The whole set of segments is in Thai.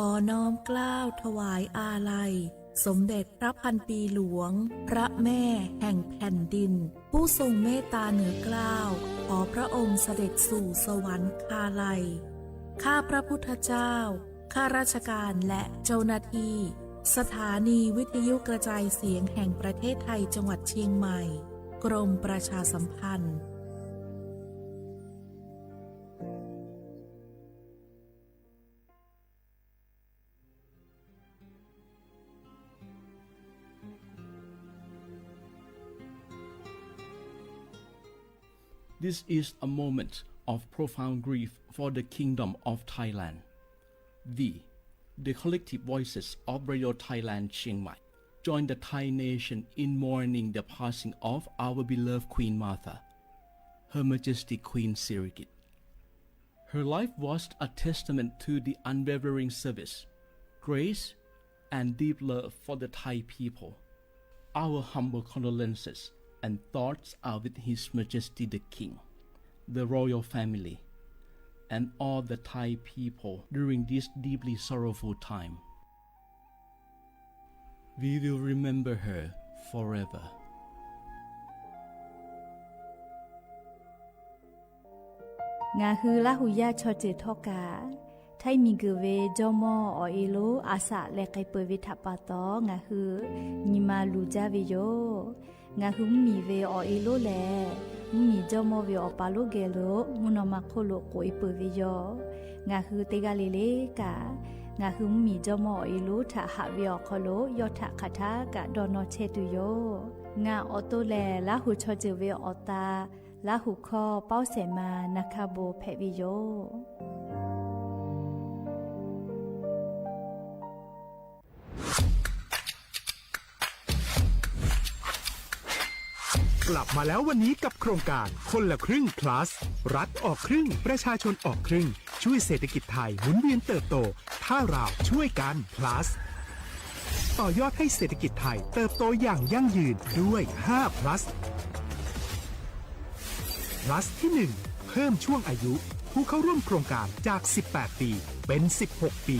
อน้อมเกล้าถวายอาลัยสมเด็จพระพันปีหลวงพระแม่แห่งแผ่นดินผู้ทรงเมตตาเหนือเกล้าขอพระองค์เสด็จสู่สวรรคาลัยข้าพระพุทธเจ้าข้าราชการและเจ้าหน้าที่สถานีวิทยุกระจายเสียงแห่งประเทศไทยจังหวัดเชียงใหม่กรมประชาสัมพันธ์ This is a moment of profound grief for the Kingdom of Thailand. We, the collective voices of Radio Thailand Chiang Mai, join the Thai nation in mourning the passing of our beloved Queen Martha, Her Majesty Queen Sirikit. Her life was a testament to the unwavering service, grace, and deep love for the Thai people. Our humble condolences and thoughts are with His Majesty the King, the royal family, and all the Thai people during this deeply sorrowful time. We will remember her forever. Nga hu la hu ya cho che thoka thai mi gu ve jomo o ilo asa le kai pe vi thapa to nga hu ni ma lu ja ve yo nga hu mi ve o ilo le mi jomo ve o pa lo ge lo mu no ma kho lo ko i pe ve yo nga hu te ga le le ka nga hu mi jomo o ilo tha ha ve o kho lo yo tha kha tha ka do no che tu yo nga o to le la hu cho che ve o taลาหุคอเป้าเสมานาคาโบเพวิโยกลับมาแล้ววันนี้กับโครงการคนละครึ่ง plus รัฐออกครึ่งประชาชนออกครึ่งช่วยเศรษฐกิจไทยหมุนเวียนเติบโตถ้าเราช่วยกัน plus ต่อยอดให้เศรษฐกิจไทยเติบโตอย่างยั่งยืนด้วย5 plus plus ที่ 1 เพิ่มช่วงอายุผู้เข้าร่วมโครงการจาก18ปีเป็น16ปี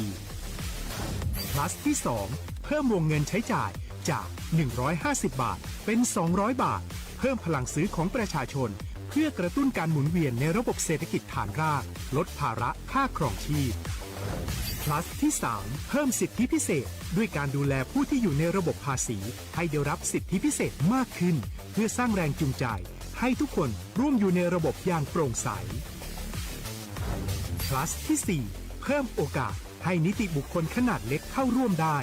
plus ที่ 2 เพิ่มวงเงินใช้จ่ายจาก150บาทเป็น200บาทเพิ่มพลังซื้อของประชาชนเพื่อกระตุ้นการหมุนเวียนในระบบเศรษฐกิจฐานรากลดภาระค่าครองชีพ plus ที่ 3 เพิ่มสิทธิพิเศษด้วยการดูแลผู้ที่อยู่ในระบบภาษีให้ได้รับสิทธิพิเศษมากขึ้นเพื่อสร้างแรงจูงใจให้ทุกคนร่วมอยู่ในระบบอย่างโปร่งใส plus ที่ 4 เพิ่มโอกาสให้นิติบุคคลขนาดเล็กเข้าร่วมได้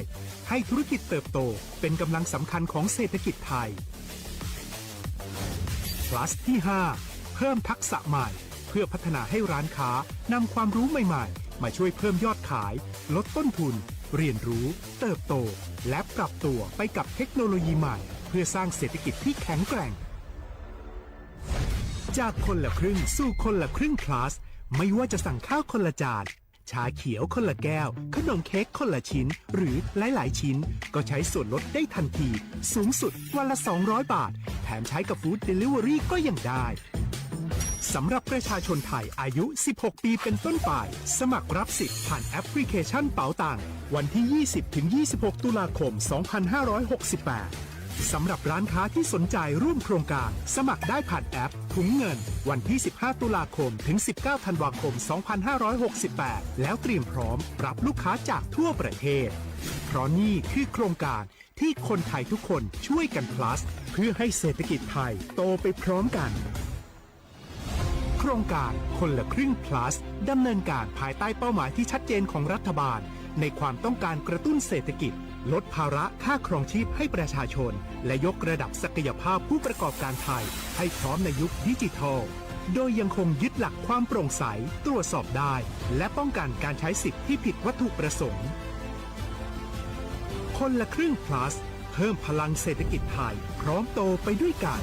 ให้ธุรกิจเติบโตเป็นกำลังสำคัญของเศรษฐกิจไทย plus ที่ 5 เพิ่มทักษะใหม่เพื่อพัฒนาให้ร้านค้านำความรู้ใหม่ๆมาช่วยเพิ่มยอดขายลดต้นทุนเรียนรู้เติบโตและปรับตัวไปกับเทคโนโลยีใหม่เพื่อสร้างเศรษฐกิจที่แข็งแกร่งจากคนละครึ่งสู่คนละครึ่ง plus ไม่ว่าจะสั่งข้าวคนละจานชาเขียวคนละแก้วขนมเค้กคนละชิ้นหรือหลายๆชิ้นก็ใช้ส่วนลดได้ทันทีสูงสุดวันละ200บาทแถมใช้กับฟู้ดเดลิเวอรี่ก็ยังได้สำหรับประชาชนไทยอายุ16ปีเป็นต้นไปสมัครรับสิทธิ์ผ่านแอปพลิเคชันเป๋าตังวันที่ 20-26 ตุลาคม 2568สำหรับร้านค้าที่สนใจร่วมโครงการสมัครได้ผ่านแอปถุงเงินวันที่ 15 ตุลาคมถึง 19 ธันวาคม 2568 แล้วเตรียมพร้อมรับลูกค้าจากทั่วประเทศเพราะนี่คือโครงการที่คนไทยทุกคนช่วยกัน plus เพื่อให้เศรษฐกิจไทยโตไปพร้อมกันโครงการคนละครึ่ง plus ดำเนินการภายใต้เป้าหมายที่ชัดเจนของรัฐบาลในความต้องการกระตุ้นเศรษฐกิจลดภาระค่าครองชีพให้ประชาชนและยกระดับศักยภาพผู้ประกอบการไทยให้พร้อมในยุคดิจิทัลโดยยังคงยึดหลักความโปร่งใสตรวจสอบได้และป้องกันการใช้สิทธิ์ที่ผิดวัตถุประสงค์คนละครึ่ง plus เพิ่มพลังเศรษฐกิจไทยพร้อมโตไปด้วยกัน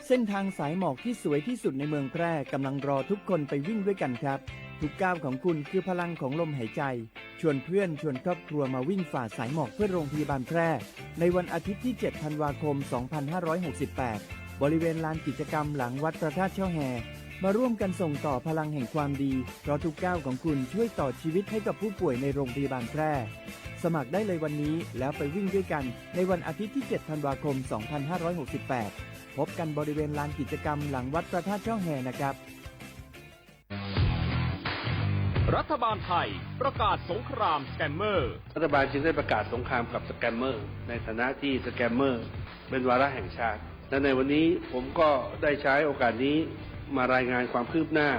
เส้นทางสายหมอกที่สวยที่สุดในเมืองแพร่กำลังรอทุกคนไปวิ่งด้วยกันครับทุกก้าวของคุณคือพลังของลมหายใจชวนเพื่อนชวนครอบครัวมาวิ่งฝ่าสายหมอกเพื่อโรงพยาบาลแพร่ในวันอาทิตย์ที่ 7 ธันวาคม 2568 บริเวณลานกิจกรรมหลังวัดพระธาตุช่อแฮ มาร่วมกันส่งต่อพลังแห่งความดีเพราะทุกก้าวของคุณช่วยต่อชีวิตให้กับผู้ป่วยในโรงพยาบาลแพร่สมัครได้เลยวันนี้แล้วไปวิ่งด้วยกันในวันอาทิตย์ที่ 7 ธันวาคม 2568 พบกันบริเวณลานกิจกรรมหลังวัดพระธาตุช่องแฮนะครับ รัฐบาลไทยประกาศสงครามสแกมเมอร์รัฐบาลจึงได้ประกาศสงครามกับสแกมเมอร์ในฐานะที่สแกมเมอร์เป็นวาระแห่งชาติและในวันนี้ผมก็ได้ใช้โอกาสนี้มารายงานความคืบหน้า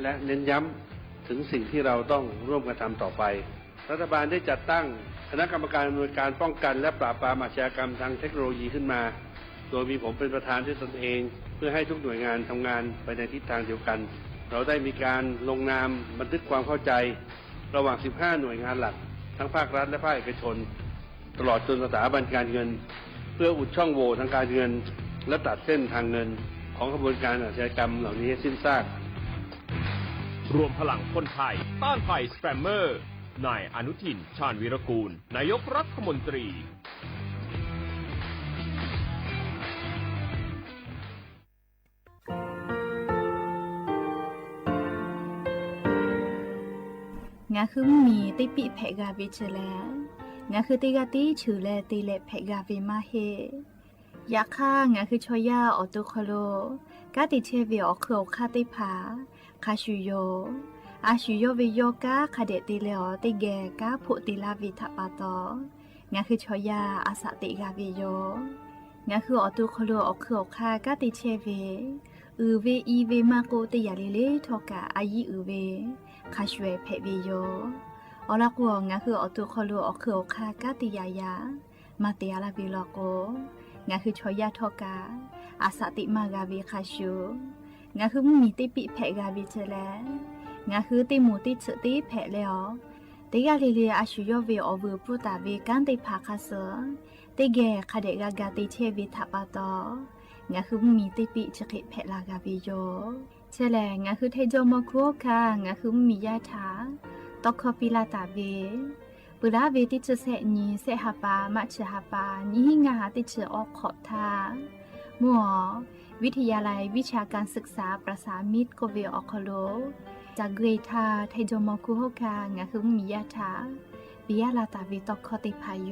และเน้นย้ำถึงสิ่งที่เราต้องร่วมกันทำต่อไปรัฐบาลได้จัดตั้งคณะกรรมการอำนวยการป้องกันและปราบปรามอาชญากรรมทางเทคโนโลยีขึ้นมาโดยมีผมเป็นประธานด้วยตนเองเพื่อให้ทุกหน่วยงานทำงานไปในทิศทางเดียวกันเราได้มีการลงนามบันทึกความเข้าใจระหว่าง 15 หน่วยงานหลักทั้งภาครัฐและภาคเอกชนตลอดจนสถาบันการเงินเพื่ออุดช่องโหว่ทางการเงินและตัดเส้นทางเงินของกระบวนการอาชญากรรมเหล่านี้ให้สิ้นซากรวมพลังคนไทยต้านภัยสแกมเมอร์นายอนุทินชาญวีรกูลนายกรัฐมนตรีงาคือมีติปิเพกาวิเชแลงาคือติกาติฉือแลติเลเพกาวิมาเฮยาค่างาคือชอยาออตุคโลกาติเชวิออคือคาติผาคาชูโยอาชูโยวิโยกาคาเดติเลอติแกกาพุติลาวิทาปาตองาคือชอยาอาสติกาวิโยงาคือออตุคโลออคือคากาติเชวิเวอีเวมาโกติยาลิเลทอกาอายีเวคาชเวเพวิโยอลักวงาคืออตุคลูอคือคากาติยายามาเตียลาวิลโกงาคือชอยาทอกาอาสติมากาวิคาชูงาคือมีติปิเพกาวิเจแลงาคือติมูติฉติเพเลอติกาลิเลอาชูโยเวอเวปุตาเวกันติภาคาเสติเกคาเดกากาติเชวิทัปาตองาคือมีติปิฉกิเพลากาวิโยเชแลงาคือเทจอมคุโอคางาคือมียาถาตอกคอปิลาตาเวปุราเวติเจเสนีเสหปามัชหปานิหิงาติเจออกขอทามัววิทยาลัยวิชาการศึกษาประสานมิตรโกเวออกโลจากเกรทาเทจอมคุโอคางาคือมียาถาปิยาลาตาเวตอกคอติพายโย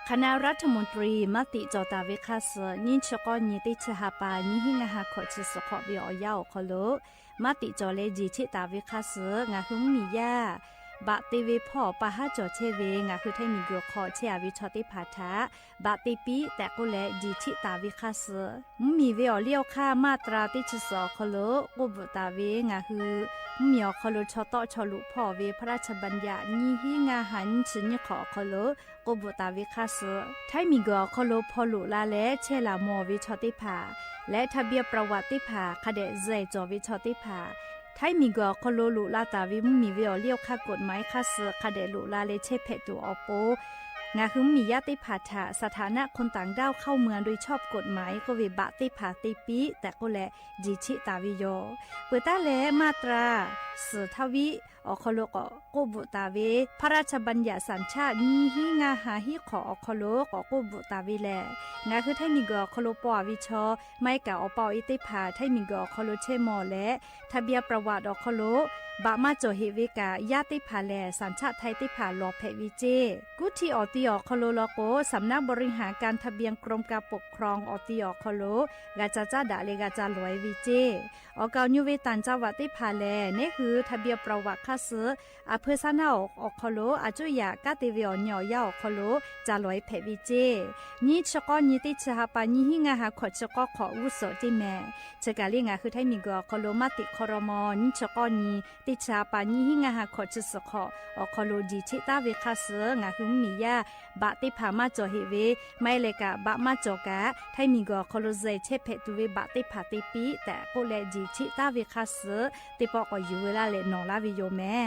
คณะรัฐมนตรีมติจอตาเวคาสนินชกอนิติชหปานิหิงาหาขอชิสขอบิอยาวคโลมติจอเลจีชิตาเวคาสงาหุมมียาบะติเวพ่อปะหาจอเชเวงาคือไทมีกอขอเชอวิชอติพาทาบะติปีแต่ก็เลจีชิตาเวคาสมีเวอเลี้ยวค่ามาตราติชสอคโลกุบตาเวงาคือมีอคโลชอตอชอลุพ่อเวพระราชบัญญัตินิหิงาหันชิญขอคโลกบุตาวิคาสไทยมีกอคโลพอลุลาและเชลามอวิชอติภาและทะเบียประวัติภาคเดเจจอวิชอติภาไทยมีกอคโลลุลาตาวิมมีเวอเลียวค่ากฎหมายคาสคเดลุลาเลเชเพตูออโปงาคือมีญาติภาษาสถานะคนต่างด้าวเข้าเมืองโดยชอบกฎหมายก็วิบะติภาติปีแต่ก็แลจิชิตาวิโยเปิดตาแลมาตราสือทวิอคโลกกบุตาเวพระราชบัญญัติสัญชาตินิหิงาหาหิขออคโลกกบุตาเวแลงาคือไทยมีกอคโลปอวิชอไม่กะอปออิติภาไทยมีกอคโลเชมอและทะเบียประวัติอคโลบะมาโจเฮเวกาญาติภาแลสัญชาติไทยติภาลอเพวิเจกุที่ออติอคโลโลโกสำนักบริหารการทะเบียนกรมการปกครองออติอคโลกาจาจาดาเลกาจาลอยวิเจออกาญุเวตันจาวติภาแลนี่คือทะเบียนประวัติคาสืออเพซานาอคโลอาจุยากาติเวอญอยาอคโลจาลอยเพวิเจนี่ชกอนิติชหปานิหิงาหาขอชกอขออุโสติแมเจกาลิงาคือไทยมีกอคโลมาติคอรมอนิชกอนีติชาปานิหิงาหาขอชสขอคโลจิชิตาเวคาสืองาคือมียาบะติภามาจอเฮเวไม่เลกะบะมาจอกะไทยมีกอคโลเจเชเพตุเวบะติภาติปีแต่โกเลจิชิตาเวคาสือติปอกอยูเวลาเลนอลาวิโยแม่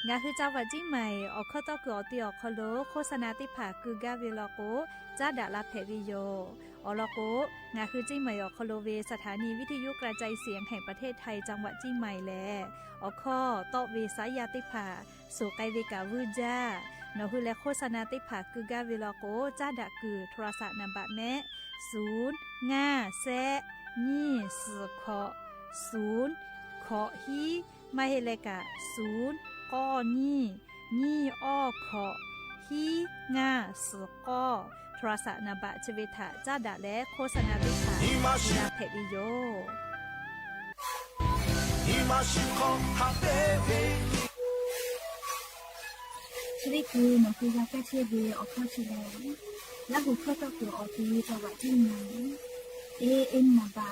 งาคือจังหวัดจีใหม่ออกข้อต่อเกือตีออกคอโลโฆษณาติผาคือกาเวลโกจ้าดาลาเพวิโยอลโกงาคือจีใหม่ออกคอโลเวสถานีวิทยุกระจายเสียงแห่งประเทศไทยจังหวัดจีใหม่แลออกข้อต่อเวสายาติผาสู่ไกเวกาวืจ้านอฮือและโฆษณาติผาคือกาเวลโกจ้าดาคือโทรศัพท์นำบะแม่0 5 แซนี่สือขอ0ขอฮีไม่ให้เลกะ0ก้อนี่อ้อขอฮีง่าสือก้อโทรศัพท์นำบะชเวทะจ้าดาและโฆษณาติผานาเพวิโยชีวิตคือหนูคือยาแก้เชื้อเบออกข้อชีแดงและหูข้อต่อตัวออกทีจังหวัดที่ไหนเอ็นมาบา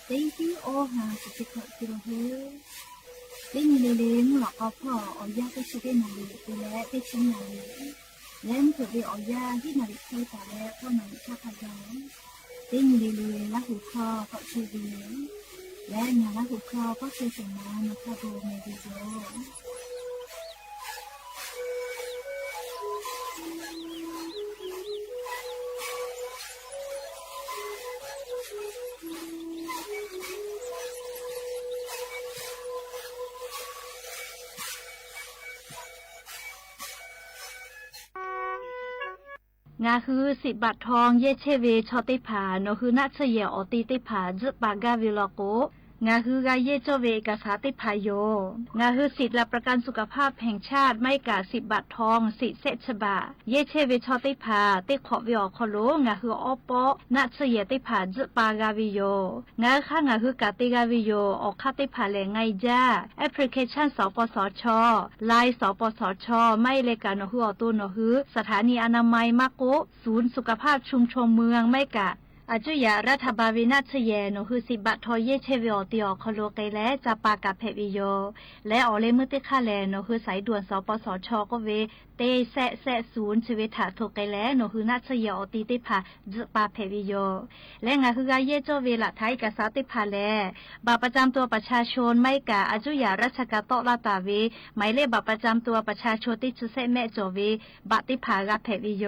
เต็งที่โอหาสุดที่ขอที่เราเฮ้เต็งมีเลี้ยงหลอกเอาพ่อเอายาแก้เชื้อได้มาเลยไปแล้วได้ชิ้นมาเลยแล้วเกิดไปเอายาที่นาฬิกาแต่แล้วก็นาฬิกาพยาเต็งมีเลี้ยงและหูข้อก็เชื้อเบอและงานและหูข้อก็เชื้อสมานะคะโบเมดิโซงาคือ10 บาททองเยเชเวชอติผาโนคือนัชเยอติติผาจึปากาวิลโกงาคือกาเยโจเวกาสาติพายโยงาคือสิทธิและประกันสุขภาพแห่งชาติไม่กา10 บาททองสิเซชบาเยเชเวชอติผาติขอวิอคโลงาคืออปอนัชเยติผาจึปากาวิโยงาค่ะงาคือกาติกาวิโยออกคติผาแลไงจ้าแอปพลิเคชันสปสชไลน์สปสชไม่เลกาโนคืออตุโนคือสถานีอนามัยมะโกศูนย์สุขภาพชุมชนเมืองไม่กะอาจุยารัฐบาลวินาชเยนคือ10 บาททอเยเชวิอติอคโลไกและจะปากกับเพวิโยและออเลมุติคาแลนคือสายด่วนสปสชก็เวเตแซศูนย์ชีวิตถาโทไกและคือนาชเยอติติผาจปาเพวิโยและงาคือกาเยโจเวละไทยกษาติผาแลบัตรประจำตัวประชาชนไม่กะอาจุยาราชกาโตลาตาเวหมายเลขบัตรประจำตัวประชาชนที่จุเซแม่โจเวบัตรติผากะเพวิโย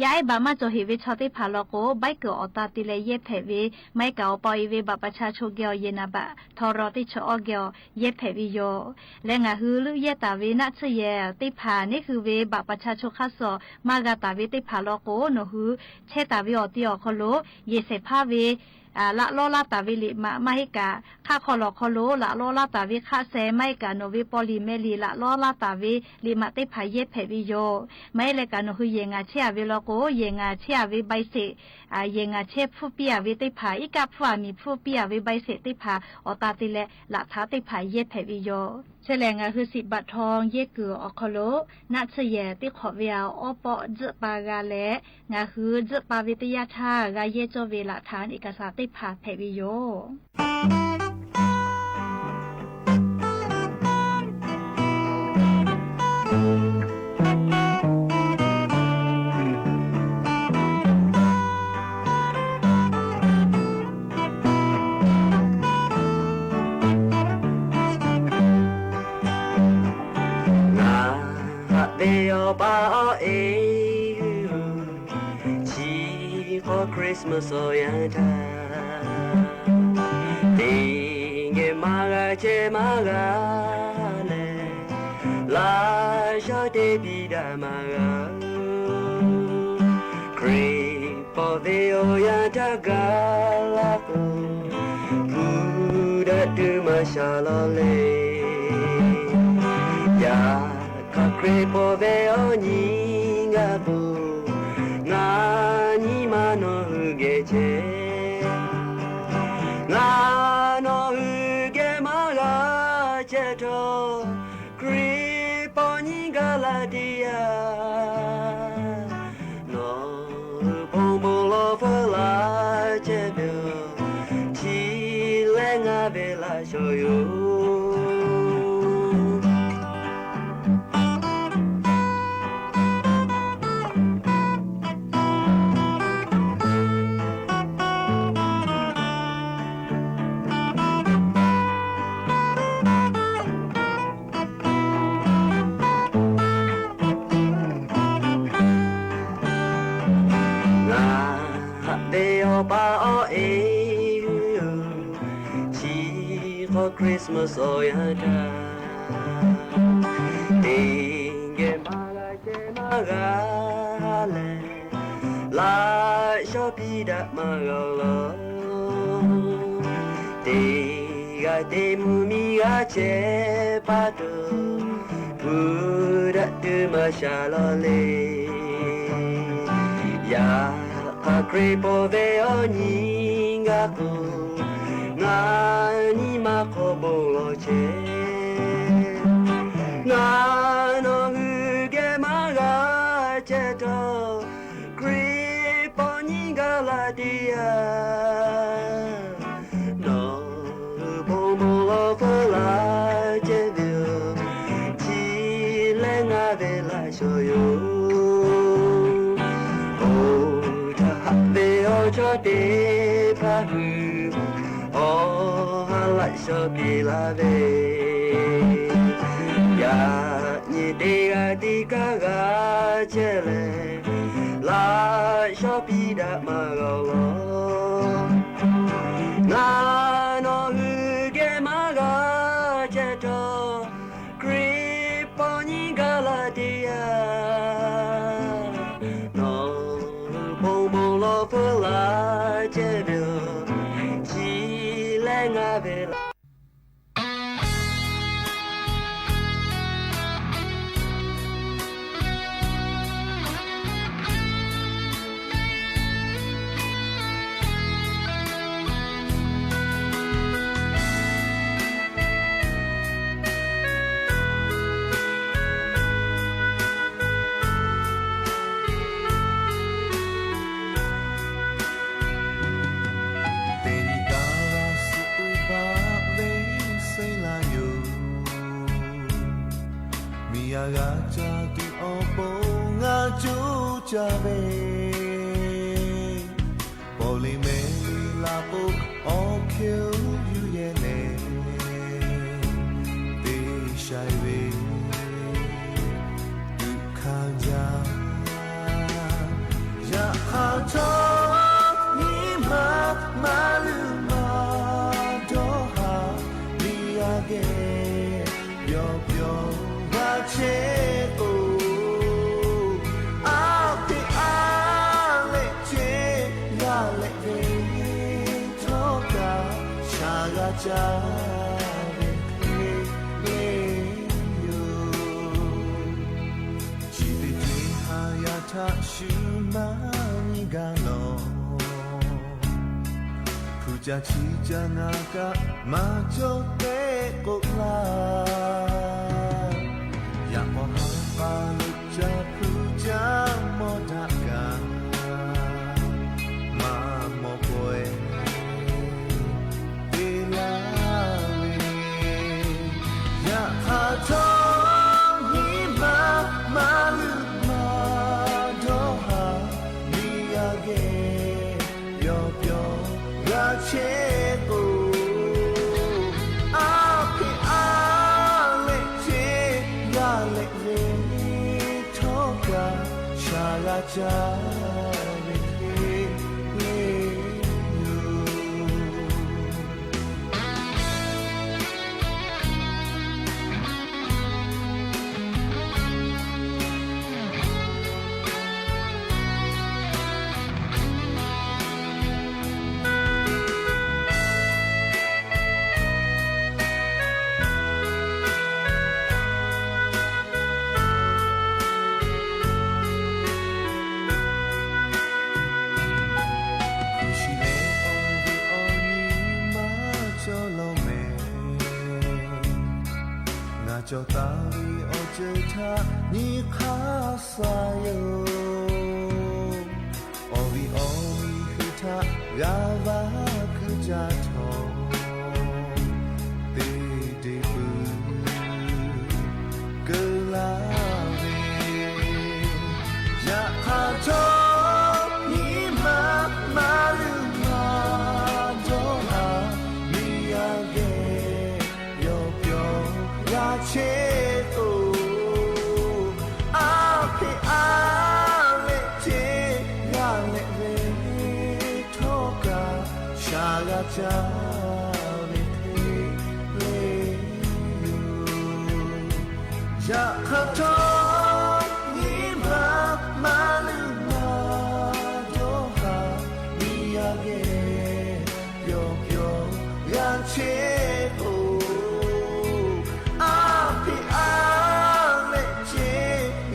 ย้ายบามาโจหิวิชอติผาโลโกใบเกอตาติเลเยเพวิไม่เก่าปอยเวบัตรประชาชนเกียวเยนาบะทอรอติชอเกียวเยเพวิโยและงาฮือลุเยตาเวนาชเยติผานี่คือเวบัตรประชาชนคัสโซมากาตาเวติผาโลโกโนฮือเชตาเวอติอคโลเยเสพาเวละโลลาตาวิลิมาให้กะค่าคอลอคอโลละโลลาตาวิค่าแซไม่กะโนวิปอลิเมลีละโลลาตาวิลิมาติพายเยเพวิโยไม่เลยกะโนคือเยงาเชียวิโลโกเยงาเชียวิใบเสเยงาเชผู้เปียวิติพาอีกาผู้มีผู้เปียวิใบเสติพาอตาติเลละทาติพายเยเพวิโยเฉลงาคือ10 บาททองเยเกืออคโลนัชเยติขอเวียวอปอจปากาและงาคือจปาวิทยาธากาเยโจเวละฐานเอกสารติพาเพวิโยChristmas oyanta Tinge maga che maga le La jote bida maga Creepo de oyanta galaku Buddha du mashalole Ya ka creepo de onyinga bu Ngani mano ugeche Ngano uge maga cheto Kriponi galadia No pomolo fola chedo Chilenga vela shoyo they all bow chi for Christmas oh yada dinge magale la shopida magalo de mumi ga che padu buda tu mashalole ya akrepo ve oni ga ku ngani makobolo che ngano huge maga che to krepo ni ga la dia cho te pa hu o hala so pi la ve ya ni te ga che le la so pi da ma ga lo na no hu ge ma ga che to kri po ni ga la dia la che vio chi le ngave la Jave Poli me la book all kill you yene Te shai we Du kanja Ya ha to ni ma maluma do ha mi age yo ga che o cha ve yo chi de ha ya ta shu ma ni ga no pu ja chi ja na ga ma jo te ko la ya mo ha pa lu ja pu ja mo da ga ma mo boy che ko a pi a le che ga le ve to ga sha ga cha cho ta vi o che tha ni kha sa yo o vi hu tha ya va khu ja tho te de bu ge la ve ya ha cho ni ma lu ma do ha mi ya ge yo pyo ya che o a pe a le che ya le ve ga cha ve the ja kha to ni ma lu ma do ha ni ya ge pyo pyo ya che o a pi a le che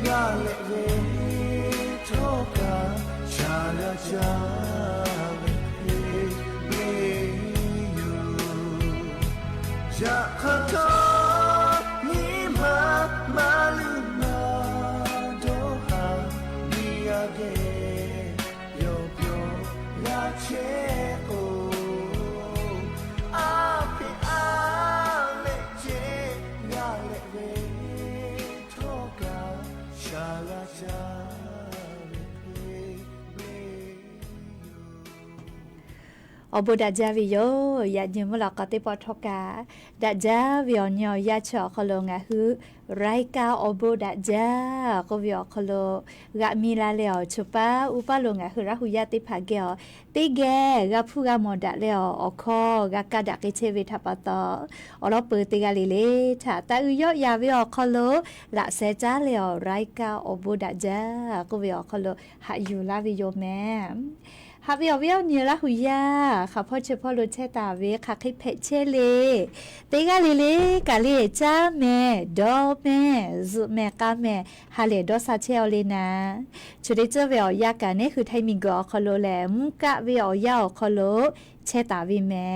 ya le ve to ka cha ga cha ja kha to ni ma lu ma do ha ni ya ge yo pyo ya che o a pi a le che ya le ve to ka sha la chaอบูดาจาวิโยยาจิมลากติปอทกาดาจาวิโอยยาชอคโลงะฮือไรกาอบูดาจาก็วิโอคโลกะมีลาเลอชุปาอุปาโลงะฮือระหุยาติภาเกอติเกกะพูกะมอดาเลออคอกะกะดะกิเชวิทัปตออลอเปติกะลิเลทาตะอุยอยาวิโอคโลละเซจาเลอไรกาอบูดาจาก็วิโอคโลหะยูลาวิโยแมฮับเวียวเนื้อละหุยาค่ะพ่อเชพ่อรถแช่ตาเวค่ะให้เพชเชเลเตกาเลกาเลจ้าแม่ดอแม่ซุแม่กาแม่ฮาเลดอซาเชลเลนะชุดเจเวียวยากันนี่คือไทมิงกอคอโลแลมุกะเวียวยาวคอโลแช่ตาวิแม่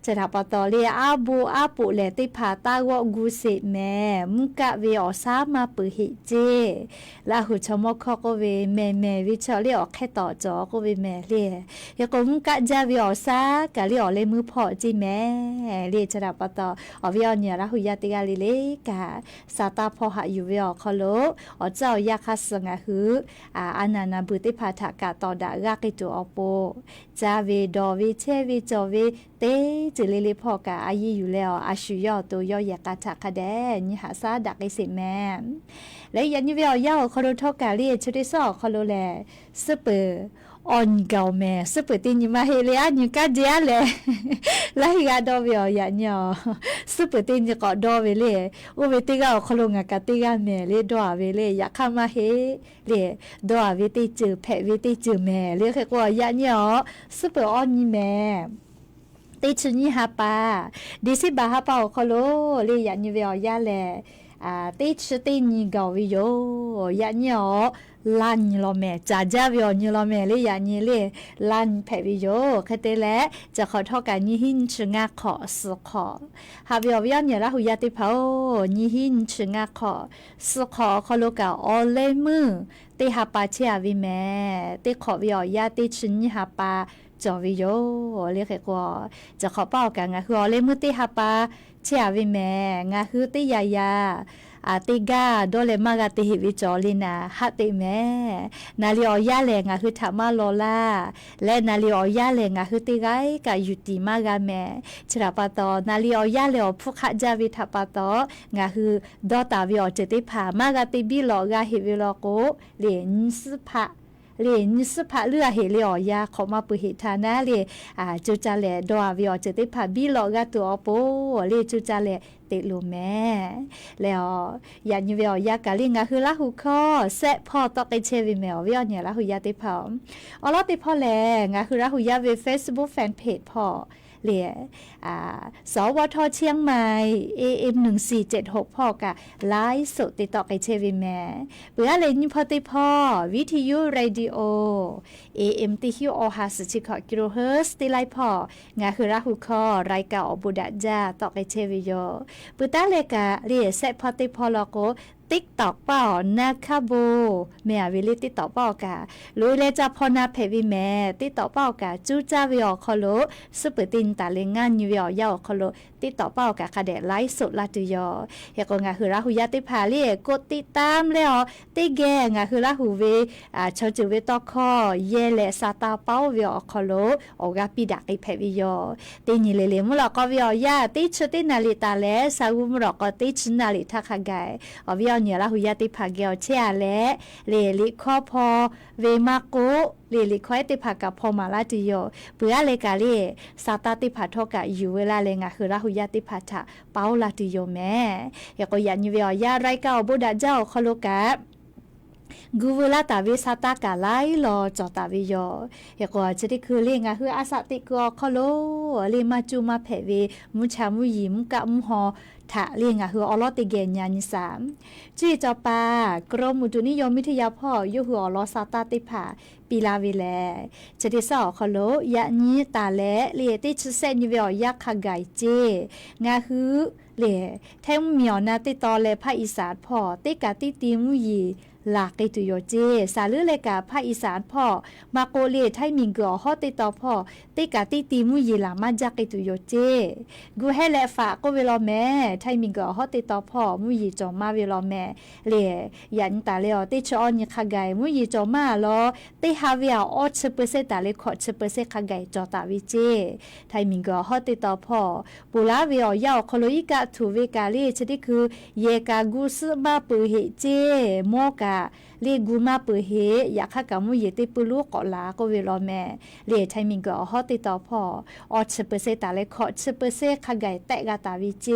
จะทับต่อเลยอาบูอาปุเลติพาตาวกูเสแม่มุกะเวอซามาปุหิเจลาหุชมอคอก็เวแม่วิชอเลอแค่ต่อจอก็เวแม่เลยยก็มุกะจาเวอซากะเลอเลมือพอจิแม่เลยจะทับต่ออเวอเนี่ยลาหุยาติกาเลกะซาตาพอหาอยู่เวอคอโลอเจ้ายาคัสงะหืออานานาบุติพาทากะต่อดากะกิโตอโปจาเวดอเวเชเวจอเวเตจิเลลิพอกะอายีอยู่แล้วอาชุยอตัวยอยากาทักคะแดนี่หาซาดักไอสิแม่และยันยี่เวียวยาวคอโรทอกาเลียชุดิซอคอโรแลซุปเปอร์ออนเกาแม่ซุปเปอร์ตินิมาเฮเลียนิกาเดียเลไลกาดอเวียยันยอซุปเปอร์ตินิกอดอเวเลอุเวติกาคอโลงากาติกาแม่เลดอเวเลอยากคามาเฮเลดอเวติจือแพเวติจือแม่เลแค่กว่ายันยอซุปเปอร์ออนนี่แม่ติชุนี่ฮาปาดิสิบาฮาปาโคโลเลียนเวียยาแลติชุตินี่กอวิโยยันยอลันลอแม่จาจาวิโอนี่ลอแม่เลียนี่เลลันแพวิโยคเตเลจะขอทอกันนี่หินชงาขอสุขอฮาวิโอวิยเนี่ยละหุยาติพาโอนี่หินชงาขอสุขอคอโลกาออเลมือติฮาปาเชียวิแม่ติขอวิโอยาติชุนี่ฮาปาจอวิโยเรียกกว่าจะขอเป้ากันงะคือเลมุติฮาปาเชียวิแม่งะคือติยายาติกาโดเลมากาติหิวิจอลินาฮัติแม่นาลิออยาเลงะคือธรรมาโลลาและนาลิออยาเลงะคือติไกกายุติมากาแม่ชราปาตอนาลิออยาเลอพุขะจาวิทัปาตองะคือดอตาวิอเจติผามากาติบิโลกาหิวิโลโกเลนสุภะเรียนสุภาเลือเฮลีออยาขอมาปุหิธานะเลยจูจาเลดอวิอเจติผาบิโลกาตัวโปเลยจูจาเลติลูแม่แล้วยันวิอยากาลิงะคือละหุคอเซพอตอกเชวิเมลวิอเนี่ยละหุยาติพออลอติพอแลงะคือละหุยาเว Facebook Fan Page พอเลียสวทเชียงใหม่ AM 1476พ่อกะไลฟ์สดติดต่อกับเชวิแม่เบื่อเลยนี่พอติพ่อวิทยุเรดิโอ AM ติฮิโอฮาสชิคกิโลเฮิร์ตติไลพ่องาคือราหุคอรายการอบุดาจาต่อกับเชวิโยปุตตาเลกะเลียเซพอติพ่อลโกติ๊กตอกเป้านะคะโบแม่วิลิติ๊กตอกเป้ากะลุยเลจะพอนาเพวิแม่ติ๊กตอกเป้ากะจูจ้าวิอคอโลซุปเปอร์ตินตาเลงานยูวิอยาวคอโลติ๊กตอกเป้ากะคาเดไลฟ์สดลาตุยอเฮกงาคือราหุยาติพาเลียกดติดตามแล้วติ๊กแกงาคือราหุเวชอจูเวตอคอเยเลซาตาเป้าวิอคอโลโอกาปิดาไอเพวิยอตินิเลมุลอกอวิอยาติชุตินาลิตาเลซาวุมลอกอติชนาลิทักขะไกอวิอ เนี่ยละหุยาติผาเกียวเชียและเลลิคอพอเวมาโกเลลิคอยติผากับพอมาลาติโยเปือเลกาเลซาตาติผาทอกะอยู่เวลาเลงะคือละหุยาติผาทะเปาลาติโยแม่ยาก็ยันยูเวียยาไรเก้าบุดาเจ้าคโลกะกูเวลาตาวิสาตากาไลลอจอตาวิโยยก็จะได้คือเลี้ยงคืออาสาติกอคโลเลีมาจูมาเพเวมุชามุยิมกะมุหอถะเลี้ยงคืออลอติเกญญาณิสามจีจอปากรมอุตุนิยมวิทยาพ่อยุหัวอลอซาตาติผาปีลาวิแลจะได้สอคโลยะนี้ตาและเลียติชเซนยูเวยักขไกเจงาคือเลียแทงเหมียวนาติตอและภาคอีสานพ่อติกาติติมุยีลากิตุโยเจสาลือเลกาภาคอีสานพ่อมาโกเลไทมิงกอฮอติตอพ่อติกาติติมุยีลามาจากิตุโยเจกูให้และฝากก็เวลาแม่ไทมิงกอฮอติตอพ่อมุยีจอมาเวลาแม่เลยันตาเลอติชออนขกายมุยีจอมาลอติฮาเวียอ10%ตาเลขอ10%ขกายจอตาวิเจไทมิงกอฮอติตอพ่อปุลาเวียยาวคโลยิกะทูเวกาเลชดิคือเยกากุสมาปุเฮเจโมกาเลกูมาเปเฮอยากให้กับมุยติปุลูกอลาก็เวลาแม่เลไทมิงก็ฮอติต่อพ่อ10%ตาเลขอ10%ขกายแตะกาตาวิเจ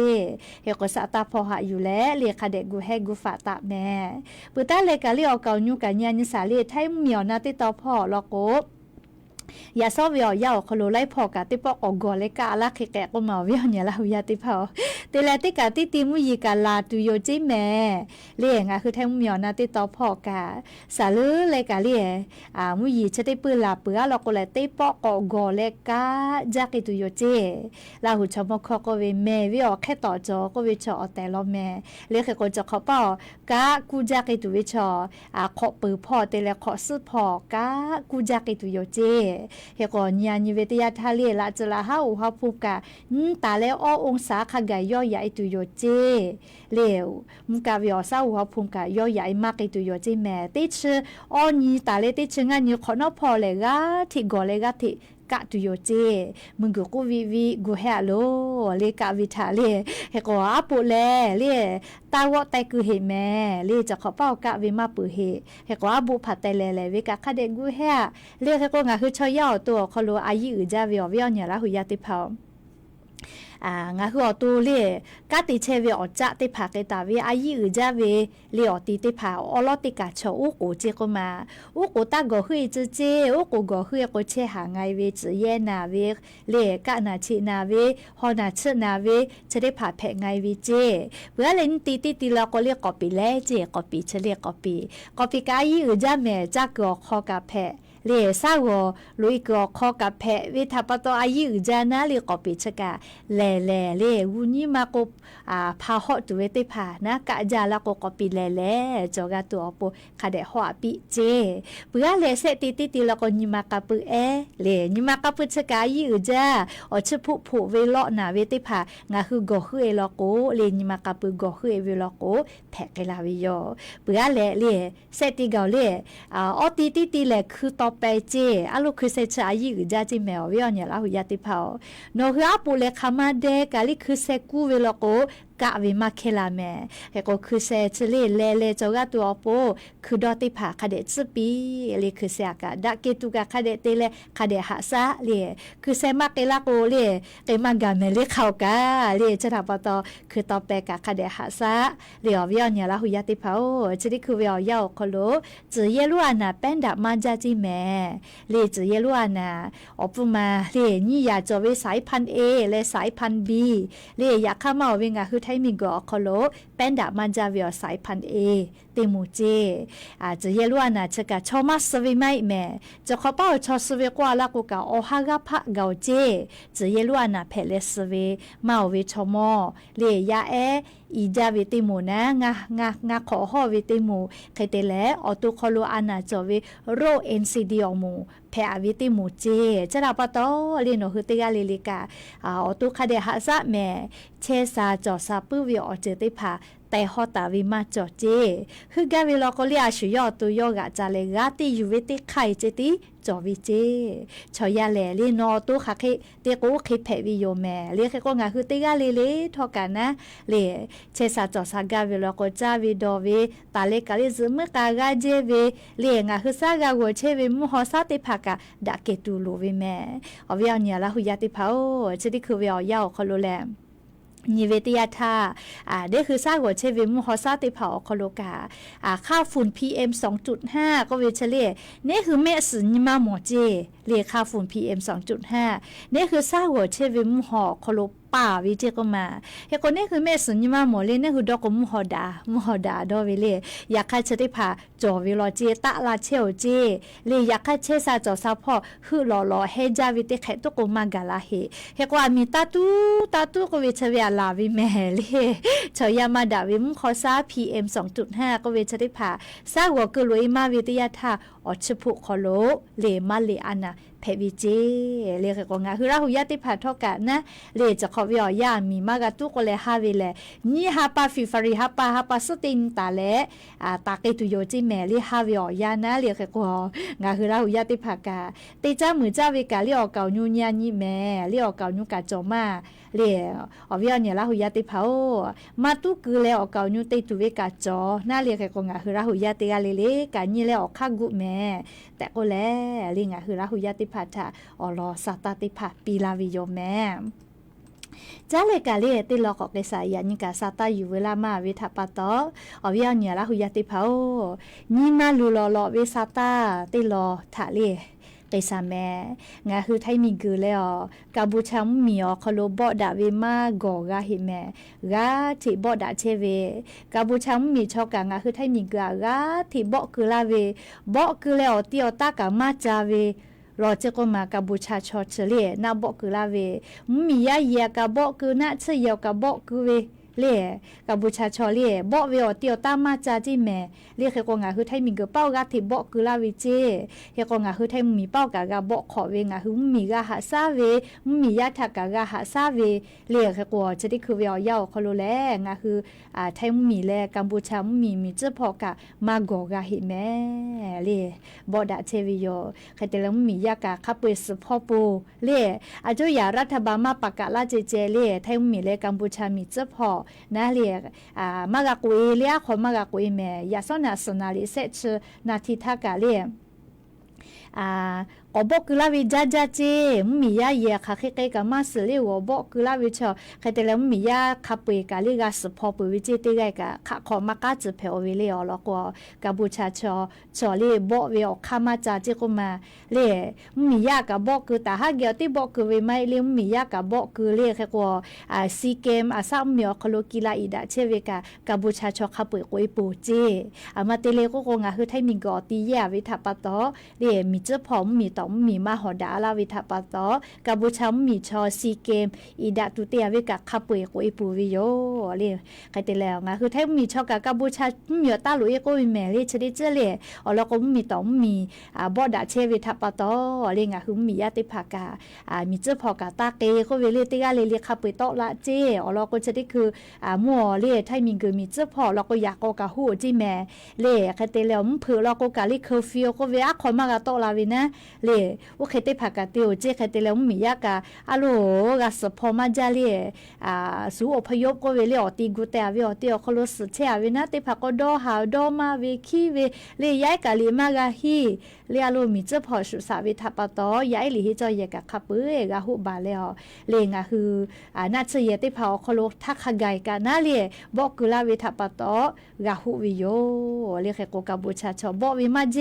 เฮก็สะตาพอหาอยู่แล้วเลคาเดกูให้กูฝาตาแม่ปุตาเลกาเลอเกาญูกันยันสาเลไทเมียวนาติต่อพ่อลอโกยาซอวิอยาวคโลไลพอกาติปอกอกอเลกาลาเคแกก็มาวิญญาณละหุยาติพอเตเลติกาติติมุยีกาลาตุโยจิแม่เลี้ยงคือแทงเมียวนาติตอพอกาสาลือเลกาเลียมุยีชะติปืนลาเปือลอกเลติปอกอกอเลกาจากิตุโยเจลาหุชมคอก็เวแม่วิอแค่ต่อจอก็เวชอแต่ลอแม่เลขก็จะเขาเป้ากากูจากิตุวิชอขอปือพ่อเตเลขอซื้อพ่อกากูจากิตุโยเจเฮกอนยานิเวตยาทะเลละจละหาอุหาภูกะตาเลอองศาขกายย่อใหญ่ตุโยเจเลวมุกาวิอซาอุหาภูกะย่อใหญ่มากตุโยเจแม่ติชออนีตาเลติชงานยูขอนอพอเลกาทิกอเลกาทิกะตุโยเจมึงกูวิกูเฮโลเลกาวิทาเลเฮกออาปุเลเลตาวอไตคือเฮแม่เลจะขอเป้ากะวิมาปือเฮเฮกออาบุผัดไตเลเวกะคาเดกูเฮเลเฮกองาคือชอยาวตัวคโลอายิอือจาวิอเนี่ยละหุยาติพางาคืออตูเลกะติเชเวอจะติผาเกตาเวอายิอือจาเวเลอติติผาอลอติกะชออุกูเจก็มาอุกูตาก็คือจืเจอุกูก็คือก็เชหาไงเวจืเยนาเวเลกะนาชินาเวฮอนาชนาเวจะได้ผาแผไงเวเจเพื่อเลนติละก็เรียกกอปีแลเจกอปีเฉลียกอปีกายิอือจาแม่จักก็คอกะแผเลซาวลุยก็คอกับแพะวิทัปตออายุจานาเลกอปิชกะเลวุญิมาโกพาฮอตุเวติผานะกะจาละโกกอปิเลจอกะตัวโปคาเดฮออปิเจเปือเลเซติละโกญิมากะปึเลญิมากะปึชกะอายุจาอชพุเวลอนาเวติผางาคือก็คือเอลโกเลญิมากะปึก็คือเอเวลโกแพะกะลาวิโยเปือเลเซติกอเลอติเลคือตไปเจอาลูคือเซชายิจาจิแมววิอเนี่ยละหุยาติพาวโนฮือปูเลคามาเดกาลิคือเซกูเวลโกกะวิมาเคลาแมเฮก็คือเซชเลจอกะตัวโปคือดอติผาคาเดซปีเลคือเซกะดะเกตุกะคาเดเตเลคาเดหะซะเลคือเซมาเกลาโกเลเกมากาเมเลเข้ากะเลจะทาปตอคือตอเปกะคาเดหะซะเลอวิอเนี่ยละหุยาติพาวจิดิคือวิอยาคโลจือเยลุอานาเป็นดะมาจาจิแมเลจือเยลุอานาอปุมาเลนี่อยากจะเวสายพันธุ์ A และสายพันธุ์ B เลอยากเข้ามาเวงาคือไทมิงก็คโลเป็นดะมันจาเวียสายพันธุ์ A เตมูเจจะเยลุอานาจะกะชอมาสวิไม่แม่จะขอเป้าชอสวิกว่าละกูกะโอฮากะพะเกาเจจะเยลุอานาเพเลสเวมาเวชมอเลยาอีจาเวติมูนะงาขอฮอเวติมูเคเตเลออตุคโลอานาจอเวโรเอ็นซีดีอมูแพอวิติมูเจจะราปะตอเลโนฮึติกาเลลิกาออตุคาเดหะซะแม่เชซาจอซาปุวิออเจติผาแต่ฮอตาวิมาจอเจคือกาวิลอก็เลียชุยอตุโยกะจาเลกาติยูเวติไข่เจติจ จอวิเจชอยาแหล่ลีนอตู้ค่ะเตโกเคแพวิโยแม่เรียกก็งาคือเตกาเลทอกันนะเลเชซาจอซากาเวลก็จาวิดอเวตาเลกาเลซึมกากาเจเวเลงาคือซากาโกเชเวมุฮอซาเตพากาดาเกตูโลเวแม่อเวียเนี่ยละหุยาติพาโอชดิคือเวียวยาวคอโลแลนิเวติยาธาเด้คือซากหัวเชเวมุฮอซาติเผาคอโลกาค่าฝุ่น PM 2.5 ก็เวเชเลนี่คือแม่สืนิมาหมอเจเรียค่าฝุ่น PM 2.5 นี่คือซากหัวเชเวมุฮอคอโลป่าวิเจก็มาเฮคนนี้คือแม่สืนิมาหมอเลนี่คือดอกมุฮอดาดอเวเลอยากให้เชติพาจอวิโลเจตะลาเชลเจเลยอยากให้เชซาจอซาพ่อคือหล่อเฮจาวิเตแขตุกมากาลาเฮกว่ามีตาตูก็วิเชเวลาวิแม่เลยชอยามาดาวิมุขอซา PM 2.5 ก็เวชติพาซาหัวกลุยมาวิทยาธาอชพุคอโลเลมาเลอานาเพวิเจเลกก็งาคือราหุยาติพาทอกะนะเลจะขอวิอยามีมากะตุก็เลฮาเวเลนี่ฮาปาฟิฟาริฮาปาสตินตาเลตาเกตุโยจิแมเลฮาวิอยานะเลกก็งาคือราหุยาติพากาเตจ้ามือจ้าเวกาเลออกเกาญูญาญิแมเลออกเกาญูกาจอมาเลอวิเนี่ยราหุยาติพาโอมาตุคือเลออกเกาญูเตตุเวกาจอนาเลก็งาคือราหุยาติกาเลกาญิเลออกคากุแมแต่ก็แล้วลิงอ่ะคือราหุยาติพัทะอรอสัตตติภะปีลาวิโยแม่จ้าเลกาเลติลอกอกเกษายานิกาซาตาอยู่เวลามาวิทัปตออวิญญาราหุยาติภาโอนิมาลูลอลอเวซาตาติลอทะเลเกษาแม่งาคือไทมีกือแล้วกาบูชัมมีอคโลบอดาเวมากอกาหิแม่กาที่บอดาเชเวกาบูชัมมีชอกางาคือไทมีกือกาที่บอคือลาเวบอคือแล้วเตียวตากามาจาเวรอเจก็มากาบูชาชอเฉลียนาบอกคือลาเวมียาเยกาบอกคือนาเชยกาบอกคือเวเล่กาบูชาชอเล่บอกเวอเตียวตามาจาจิแม่เรียกก็งาคือไทมีเกเป้ากาที่บอกคือลาวิเจเฮก็งาคือไทมีเป้ากากาบอกขอเวงาคือมีกาหาซาเวมียาทักกากาหาซาเวเรียกก็จะได้คือเวอยาวคอโลแลงาคือไทมีแลกัมพูชามีเจพอกะมาโกกาหิแม่เล่บ่ดาเชวิโยใครแต่ละมียากาคับเปสพอปูเล่อาจุยารัฐบาลมาปากะลาเจเจเล่ไทมีแลกัมพูชามีเจพอนะเรียกมากะกุยเลียขอมากะกุยแม่ยาสนาสนาลิเซชนาทิทากะเลียอบอกคือลาวิจาจาเจมียาเยค่ะใครก็มาสิเลวบอกคือลาวิชอใครแต่แล้วมียาขับไปกาลิกาสพอปวิจิตไกกะค่ะขอมากาจะเพอวิเลอแล้วก็กาบูชาชอเลบอกเวอคามาจาเจก็มาเลมียากะบอกคือตาหาเกียวที่บอกคือเวไม่เลมียากะบอกคือเลแค่ก็ซีเกมซามีอคโลกิลาอิดาเชเวกาบูชาชอขับไปกุยปูเจมาเตเลก็งาคือไทมิงกอตียาวิทัปตอเลมีเจพอมีต่อมีมาหอดาลาวิทัปตอกาบูชามีชอซีเกมอีดาตุเตียวิกะขับเปยโกอีปูวิโยเลยใครแต่แล้วนะคือถ้ามีชอกกาบูชามีตาลุยโกวิแมเลยชนิดเจเลยแล้วก็มีต่อมีบอดาเชวิทัปตอเลยงะคือมียาติภากามีเจพอกาตาเกโกเวเลติกาเลยขับเปยโตละเจแล้วก็ชนิดคือมัวเลยถ้ามีคือมีเจพอแล้วก็อยากกะหูจิแม่เลยใครแต่แล้วเผื่อแล้วก็กาลิเคอร์ฟิวก็เวอะขอมากะโตลาวินะเลยว่าเคยได้ผักกาดเตียวเจ๊เคยได้แล้วมียากาฮัลโหลกาสพอมาจารีสู้อพยพก็เวลีอตีกูแต่เวอตีอคลสเชียเวนะติผักก็ดอหาดอมาเวคีเวเลยย้ายกาลีมากาฮีเลยอารมณ์มีเจ้าพอสุสาวิทัปตอย้ายหลีฮิจอยกะขับเอ้กะหุบาเลยเลยงะคือน่าเชียติผักคลทักขกายกาน่าเลยบอกกุลาวิทัปตอกะหุวิโยเลยแค่กกบูชาชอบอกวิมาเจ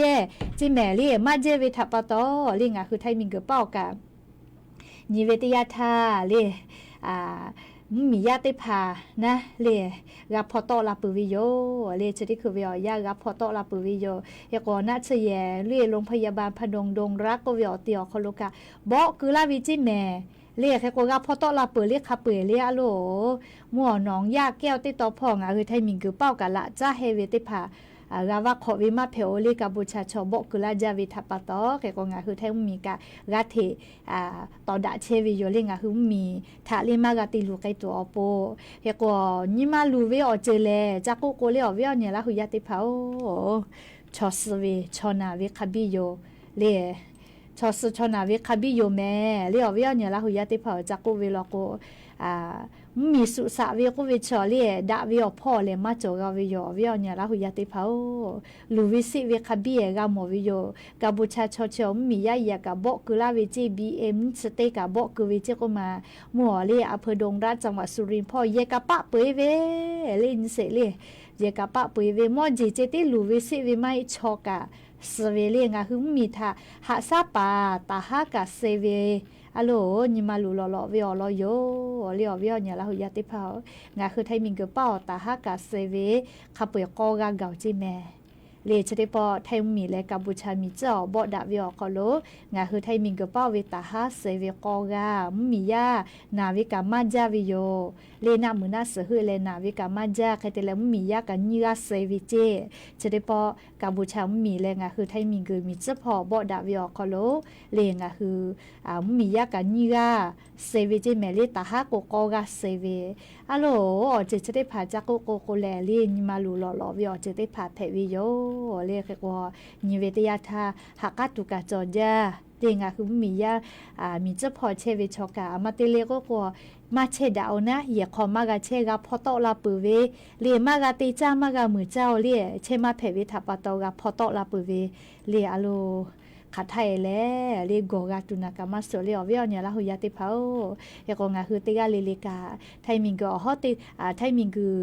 จิแม่เลยมาเจวิทัปตอเลยงะคือไทยมีเกเป้ากะนิเวติยาธาเลยมียาติพานะเลยรับพอตอลาปุวิโยเลยจะได้คือวิอยารับพอตอลาปุวิโยยากอนาเชยเลยโรงพยาบาลพนงดงรักก็วิอเตียวคโลกะบอกคือลาวิจิแม่เรียกแค่กรับพอตอลาเปเรียกคาเปเรียโลหม้อน้องยาแก้วติดต่อพ่องคือไทยมีเกเป้ากะละจ้าเฮเวติพาราวะขอวิมาเพโอลิกาบูชาชอบอกกุลาจาวิทัปตอแกก็งาคือแท้มีกะรัฐเทตอดะเชวิโยเลงาคือมีทะเลมากะติลูไกตัวอโปแกก็นิมาลูเวอเจเลจากุโกเลอเวอเนี่ยละหุยาติพาโอชอสเวชอนาเวคาบิโยเล ชอสุชนาเวคาบิโยแม่เรียวิญญาละหุยาติเผาจักกูเวลโกมีสุสะเวกูเวชอเลียดะเวอพ่อเลมาโจกาเวโยวิญญาละหุยาติเผาลูวิสิเวคาบิเอกาโมวิโยกาบูชาชอชอมียายากาบอกกุลาเวจีบีเอ็มสเตกาบอกกุเวเจก็มามัวเลียอำเภอดงรัฐจังหวัดสุรินทร์พ่อเยกาปะเปยเวเล่นเสเลียเยกาปะเปยเวมอจีเจติลูวิสิเวไม่ชอกาสเวเลียงาหึมีทาหาซาปาตาฮากาเซเวอะโหลนิมาลูลอเวอลอโยเลียวเวียเนี่ยละหุยาติเผางาคือไทมิงเกเป้าตาฮากาเซเวคาเปยกอกาเกาจิแมเลชเดปอไทยมีและกัมพูชามีเจ้าบ่ดาเวียคอโลงาคือไทมิงเกเป้าเวตาฮาเซเวกอกามียานาวิกามาจาวิโยเลนามือนาเสหือเลนาวิกามาจาใครแต่แล้วมียากันยีราเซวิเจชเดปอกัมพูชามีและงาคือไทยมิงเกมีเจ้าพอบ่ดาเวียคอโลเลงาคือมียากันยีราเซวิเจแมเลตาฮาโกกอกาเซเวอะโหลเจจะได้พาจักโกโกแลลีนิมาลูลอเวียจะได้พาเทวิโยเรียกว่านิเวศยาธาหักตุกาจอจาเต็งอะคือมียามีเจ้าพอเชวิชกามาเตเลก็กว่ามาเชดาวนะเหยียคอมากาเชกาพอตอลาปืเวเลียมากาติจ้ามากามือเจ้าเลียเชมาเพวิทัปตอกาพอตอลาปืเวเลียอโลขัดไทยแลเรียกโกกาตุนากามาโซเลียเวียเนี่ยละหุยาติเผาเยกงาคือติกาเลเลกาไทยมิงก็ฮอติไทยมิงคือ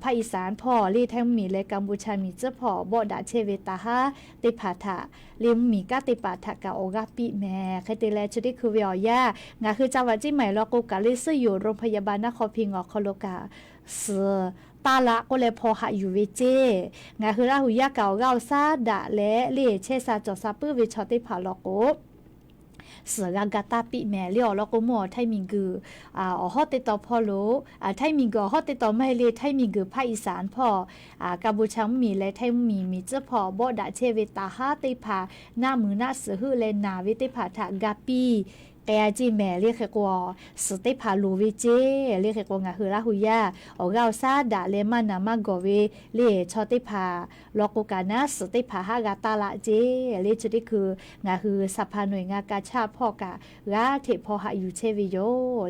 ภาคอีสานพ่อเรียไทยมีและกัมพูชามีเจ้าพ่อบ่ดาเชเวตาฮาติผาถะเรียมมีกาติปาถะกาโอกาปิแม่ใครติแลชุดิคือเวียยางาคือจังหวัดจิใหม่ลอกกาลิซอยู่โรงพยาบาลนครพิงค์คโลกาเสือตาละก็เลยพอหาอยู่เวเจงาคือราหุยาเก่าเก่าซาดะและเล่เชซาจอซาปื้อวิชอติผาลอกโกเสือกากาตาปิแม่เลี้ยวแล้วก็มัวไทยมิงกือฮอตติต่อพ่อโลไทยมิงกือฮอตติต่อไม่เลยไทยมิงกือภาคอีสานพ่อกัมพูชามีและไทยมีเจ้าพ่อบ่ดาเชเวตาฮาติผาหน้ามือหน้าเสือหือและนาวิติผาทากาปีแกจีแม่เรียกกว่าสติพาลูวิเจเรียกกว่างาคือราหุยาออกเอาซาดาเลมานามากเวเรียชอติพาลอกกานะสติพาฮากาตาละเจเรียจุดคืองาคือสภาหน่วยงานกาชาพ่อกากาเทพอหาอยู่เชวิโย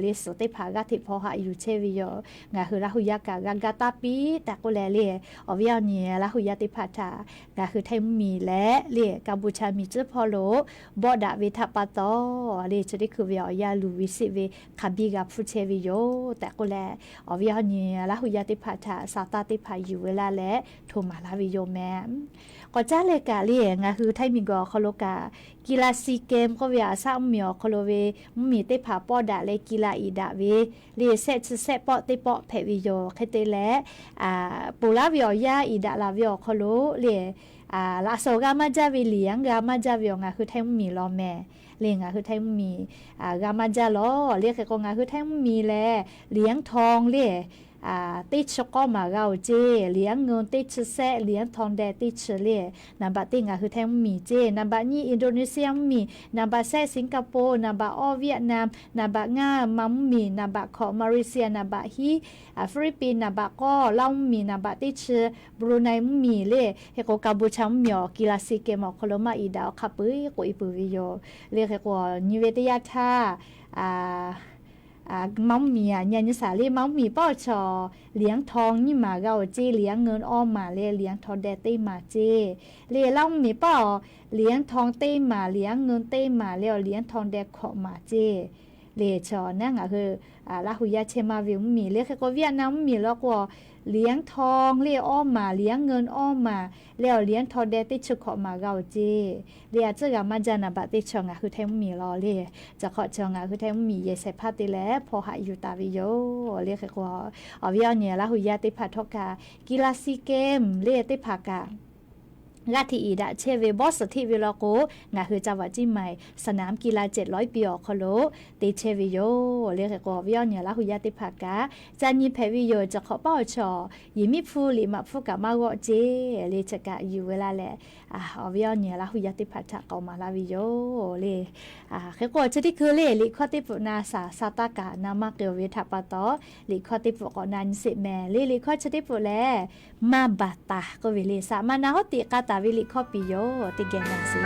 เรียสติพากาเทพอหาอยู่เชวิโยงาคือราหุยากากาตาปีแต่ก็แลเรียอวิญญาราหุยาติพาทากาคือไทยมีและเรียกัมพูชามีเจ้าพอโลบ่ดาเวทปาโตเรียจุดคือเวียยาลูวิสิเวคาบิกาฟุเชวิโยแต่ก็แลอวิญญาละหุยาติพาทาซาตาติพาอยู่เวลาและโทมาลาวิโยแมก็จ้าเลกาเลียงาคือไทยมิงกอคโลกากีฬาซีเกมก็เวียซาเมียคโลเวมีเตผาปอดาเลกีฬาอีดาเวเลียเซเซปอติปอเพวิโยเคเตและปูลาวิอยาอีดาลาวิโอคโลเลียลาโซกามาจาวิเลียงกามาจาวิงาคือไทยมีลอแม่เลี้ยงคือไทยมีกามาจาลอเรียกกงาคือไทยมีแลเลี้ยงทองเรียติดชก็มาเราเจเลี้ยงเงินติดแซ่เลี้ยงทองแดติดเฉลี่ยนับบัตติงคือแทงมีเจนับบัตนี่อินโดนีเซียมีนับบัตแซ่สิงคโปร์นับบัตออเวียดนามนับบัตง่ามัมมีนับบัตของมาเลเซียนับบัตฮีฟิลิปปินส์นับบัตก็เล่ามีนับบัตติดเชบรูไนมีเล่เฮโกกัมพูชามีกีฬาซีเกมโคโลมาอีดาวขับปื้ยกุยปื้ยโยเรียกว่านิเวศยาธามัมมีญาณสาลีมัมมีป้อชอเลี้ยงทองนี่มาเราเจเลี้ยงเงินอ้อมมาเลี้ยงทองแดเต้มาเจเล่ามีป้อเลี้ยงทองเต้มาเลี้ยงเงินเต้มาแล้วเลี้ยงทองแดขอมาเจเลชอนั่งคือลาหุยาเชมาวิมมีเรียกก็เวียดนามมีแล้วก็เลี้ยงทองเลี้ยอ้อมมาเลี้ยงเงินอ้อมมาแล้วเลี้ยงทองแดติชุขอมาเราเจเรียจะกับมาจานาบติชงคือแทงมีรอเรียจะขอชงคือแทงมีเยเสพาติแล้วพอหาอยู่ตาวิโยเรียกก็อวิญญาลาหุยาติพัทกากีฬาซีเกมเรียติภากากาทีอีดาเชเวบอสที่วิลโกงาคือจังหวัดจิใหม่สนามกีฬา700ปีอคโลติเชวิโยเรียกกว่าวิญญาลาหุยาติภากาจานีเพวิโยจะขอเป้าชอยิมิฟูลิมาฟูกามาวเจเรจกะอยู่เวลาแหละวิญญาลาหุยาติภาทะกอมาลาวิโยเลเขกว่าจะที่คือเลลิคอติปุนาสาสตากานามาเกเวทปาตอลิคอติปุกอนันสิแมลิคอจะที่ปุแลมาบาตาก็วิเลสามานาฮติกาตาวิลิคอปิโยติเกนาซี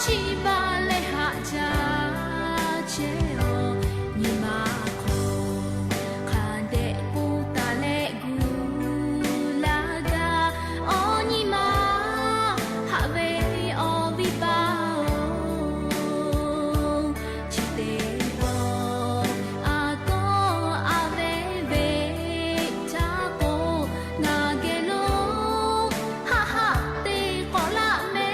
chi ba le ha cha che o ni ma ko khan de pu ta le gu la ga o ni ma ha ve o vi ba o chi te bo a ko a ve ve cha ko na ge lo ha ha te ko la me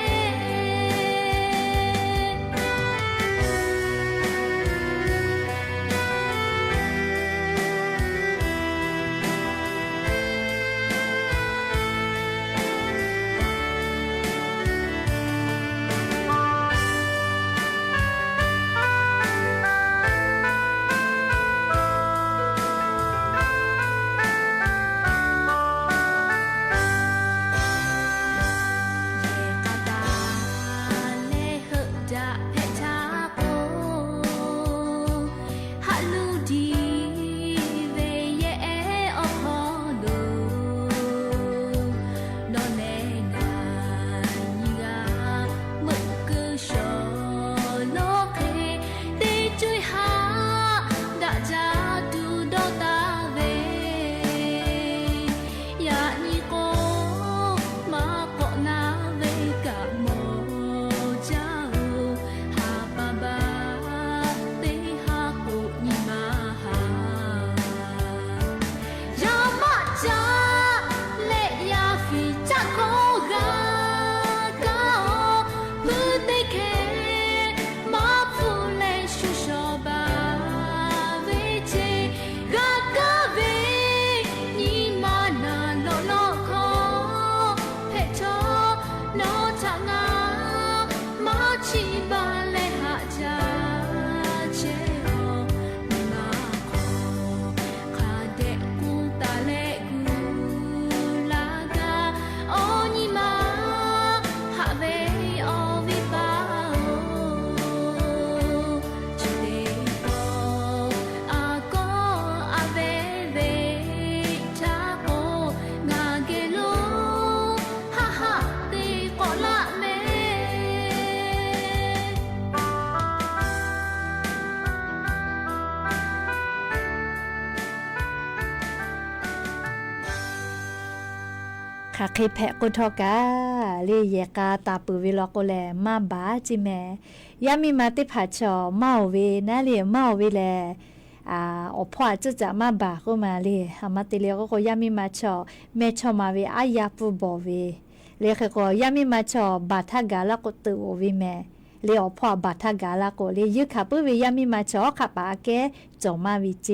ค่ะเคแพะกุทอกาเลียกาตาปือวิลอกแลมาบาจิแมยามีมาติผาชอเมาเวนะเลียเมาเวแลอพ่อจะมาบาก็มาเลยหามาติเลียก็ยามีมาชอเมชอมาเวอายาปูบอเวเลียก็ยามีมาชอบาทากาลก็ตือเวแมเลียพ่อบาทากาลก็เลียยึกขับปือเวยามีมาชอขับปาแกจอมาวิเจ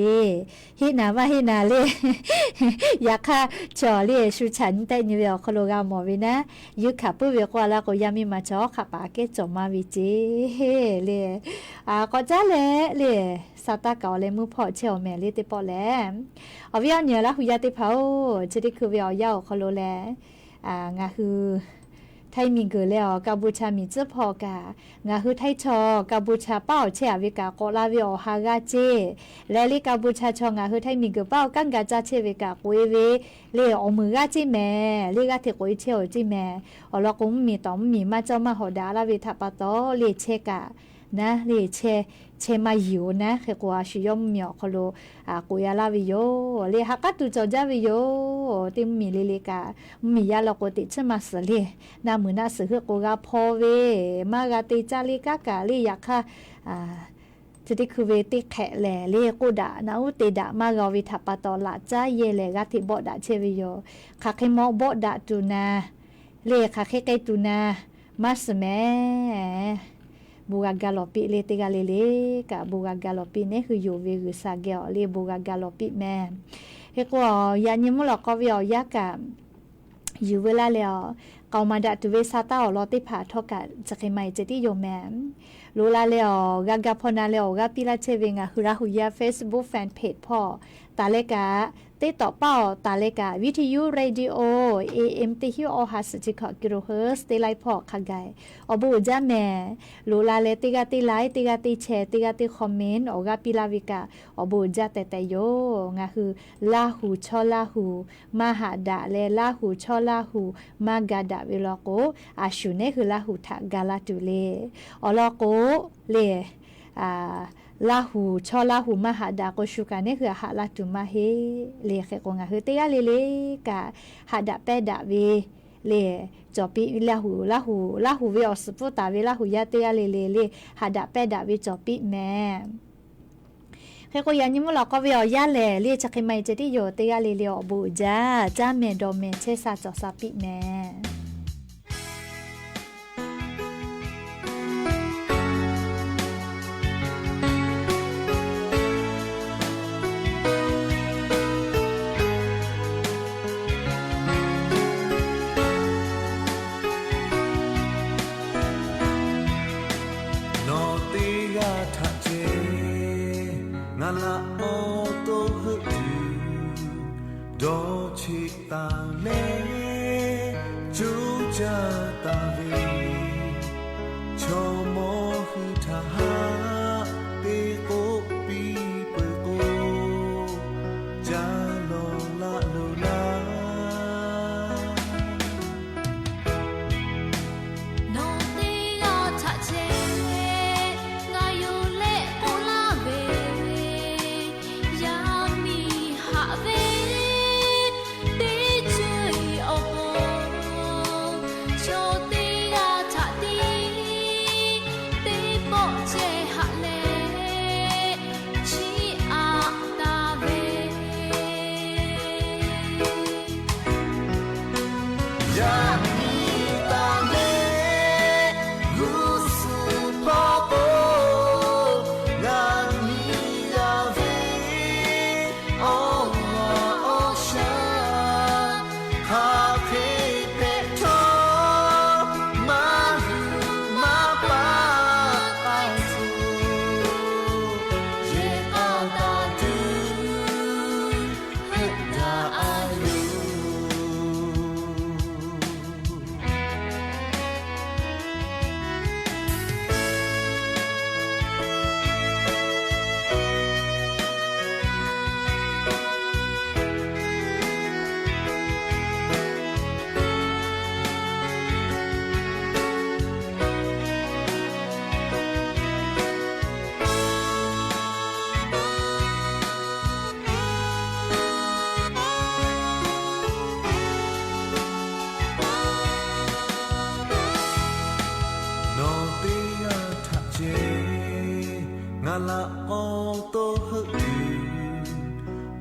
ฮินาว่าฮินาเลยอยากค่ะชอเลียชูฉันแต่นี่เวลโคโลกาหมอวินะยึกขับปือเวกว่าแล้วก็ยามีมาชอขับปาแกจอมาวิเจเลยก็จะเลยสตาเก่าเลยมือพอเชียวแม่เลยติปอแล้วเอาวิญญาณเนี่ยละหุยาติเผาจะได้คือวิญญาณยาวโคโลแล้วงาคือไทยมีเกิดแล้วกัมพูชามีเจ้าพอกางาคือไทยชอกัมพูชาเป้าเชียวิกาโกลาวิโอฮากาเจและลิกัมพูชาชองาคือไทยมีเกิดเป้ากังกาจาเชวิกากุยเวเลอมือกาจิแม่เลกาเทกุยเชียวจิแม่อลกุมมีตอมมีมาเจ้ามาหอดาลาวิทัปโตเลเชกานะเลเชมาอยู่นะเขกว่าชิยมเหมียวคโลกุยาลาวิโยเลฮักกะตุจอจาวิโยติมมีเลกามียาลกติชมาสเลนามือนาสือโกกาพอเวมากาติจาลิกากาเลอยากค่ะจะได้คือเวติแขะแหล่เลกูดานาอุติดามากาวิทัปโตละจ้าเยเลกาติบดาเชวิโยคาเคมอบดาตุนาเลคาเคไกตุนามาสแมบูกากาลอปิเลติกาเลกับบูกากาลอปิเนี่ยคืออยู่เวรุซาเกลเลบูกากาลอปิแม่เฮกว่ายานิมุลก็วิอยากะอยู่เวลาแล้วกามาดัตเวซาตาอลอติผาทอกะจะเคยไม่จะที่โยแม่รู้ละแล้วกากาพอนาแล้วกาปิลาเชเวงะหุระหุยา Facebook Fan Page พ่อตาเลกะเต ต้ต่อเป้าตาเลกาวิทยุเรดิโอ AM ติฮิโอฮัสจิขกิโลเฮิรตซ์ติไลพอคักไกอบูจาแม่ลูลาเลติกาติไลติกาติแชร์ติกาติคอมเมนต์อกาปิลาวิกาอบูจาแต่โยงาคือลาหูชอลาหูมหาดาเลลาหูชอลาหูมากาดาเวลโกอาชุเนคือลาหูทากาลาตุเลอลโกเลลาหูชอลาหูมหาดาโกชุกาเนี่ยคือหาลาตุมาเฮเลเคกงาคือเตยาเลกาหาดาเปดาเวเลจอปีลาหูเวอสปุตาเวลาหูยาเตยาเลหาดาเปดาเวจอปีแม่เคก็ยันยิมลอกก็เวอยาเลจะเคไม่จะที่โยเตยาเลอบูจ้าเมดอเมเชซาจอซาปีแม่la auto hư do chi ta ne chu cha ta ve cho mo hư tha ha pe ko pi pe ko ja lo la no te ya cha che nga yu le o la ve la auto hư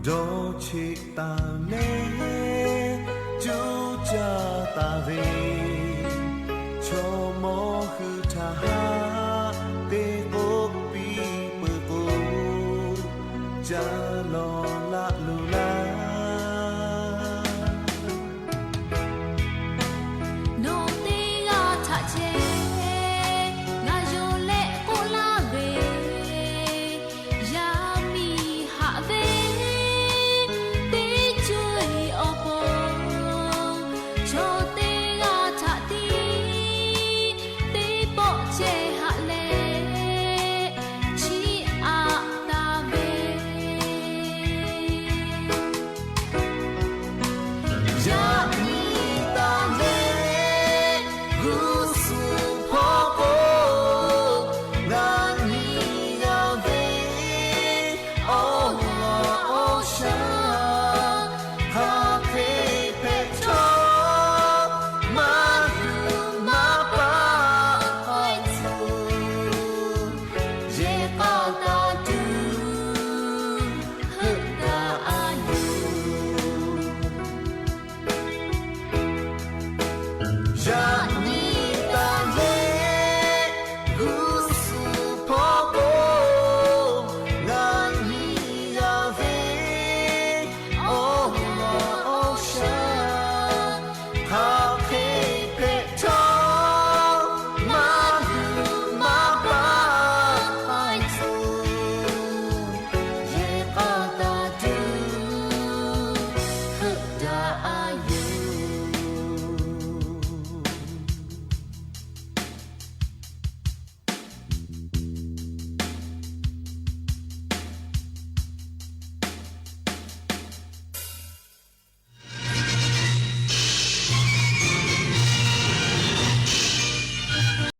do chi ta ne